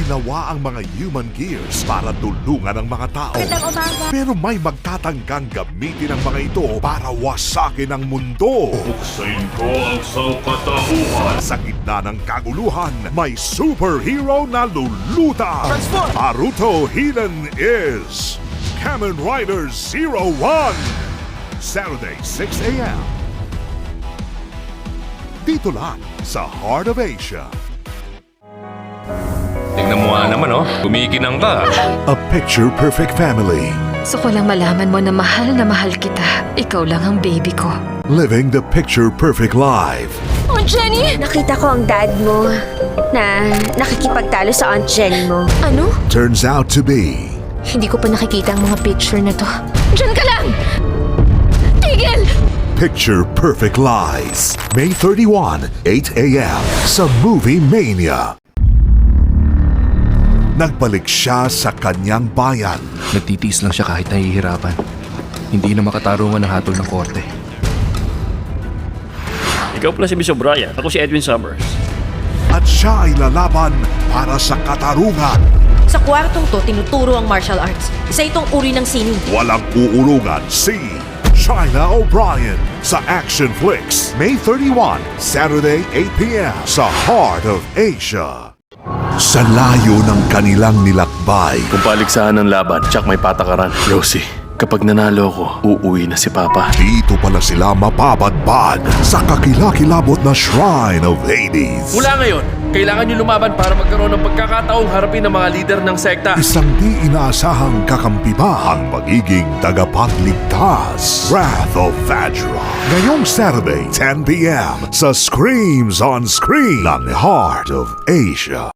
Ginawa ang mga human gears para tulungan ang mga tao. Magandang umaga. Pero may magtatangkang gamitin ang mga ito para wasakin ang mundo. Buksain ko ang sangkatauhan. Sa gitna ng kaguluhan, may superhero na luluta. Transform! Naruto Hidden is Kamen Rider Zero One. Saturday, 6 a.m. Dito lang sa Heart of Asia. Tingnan mo nga naman, oh. Kumikinang ka. A picture-perfect family. Gusto ko lang malaman mo na mahal kita. Ikaw lang ang baby ko. Living the picture-perfect life. Oh, Jenny! Nakita ko ang dad mo na nakikipagtalo sa Aunt Jenny mo. Ano? Turns out to be Hindi ko pa nakikita ang mga picture na to. Diyan ka lang! Tigil! Picture-Perfect Lies. May 31, 8 a.m. sa Movie Mania. Nagbalik siya sa kanyang bayan. Nagtitiis lang siya kahit nahihirapan. Hindi na makatarungan ng hatol ng korte. Ikaw pala si Miss O'Brien. Ako si Edwin Summers. At siya ay lalaban para sa katarungan. Sa kwartong to, tinuturo ang martial arts. Isa itong uri ng sining. Walang uurungan si China O'Brien sa Action Flicks. May 31, Saturday, 8 p.m. sa Heart of Asia. Sa layo ng kanilang nilakbay, Kung paligsahan ng laban, tsak may patakaran. Rosie, kapag nanalo ko, uuwi na si Papa. dito pala sila mapabadbad sa kakilakilabot na Shrine of Hades. Mula ngayon, kailangan nyo lumaban para magkaroon ng pagkakataong harapin ng mga lider ng sekta. Isang di inaasahang kakampi ba ang magiging tagapagligtas? Wrath of Vajra. Ngayong Saturday, 10 p.m. sa Screams on Screen ng Heart of Asia.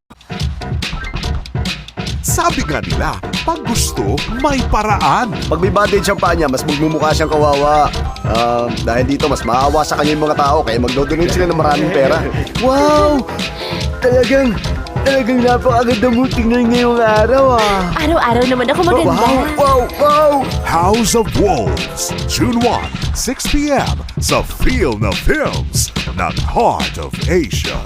Sabi nga nila, pag gusto, may paraan. Pag may bandage ang paa niya, mas magmumukha siyang kawawa. Dahil dito, mas maawa sa kanya yung mga tao, kaya magdodonate sila ng maraming pera. Wow! Talagang napakaganda mo tingnan ngayong araw Araw-araw naman ako maganda. Wow! House of Wolves, June 1, 6 p.m. sa Feel na Films ng Heart of Asia.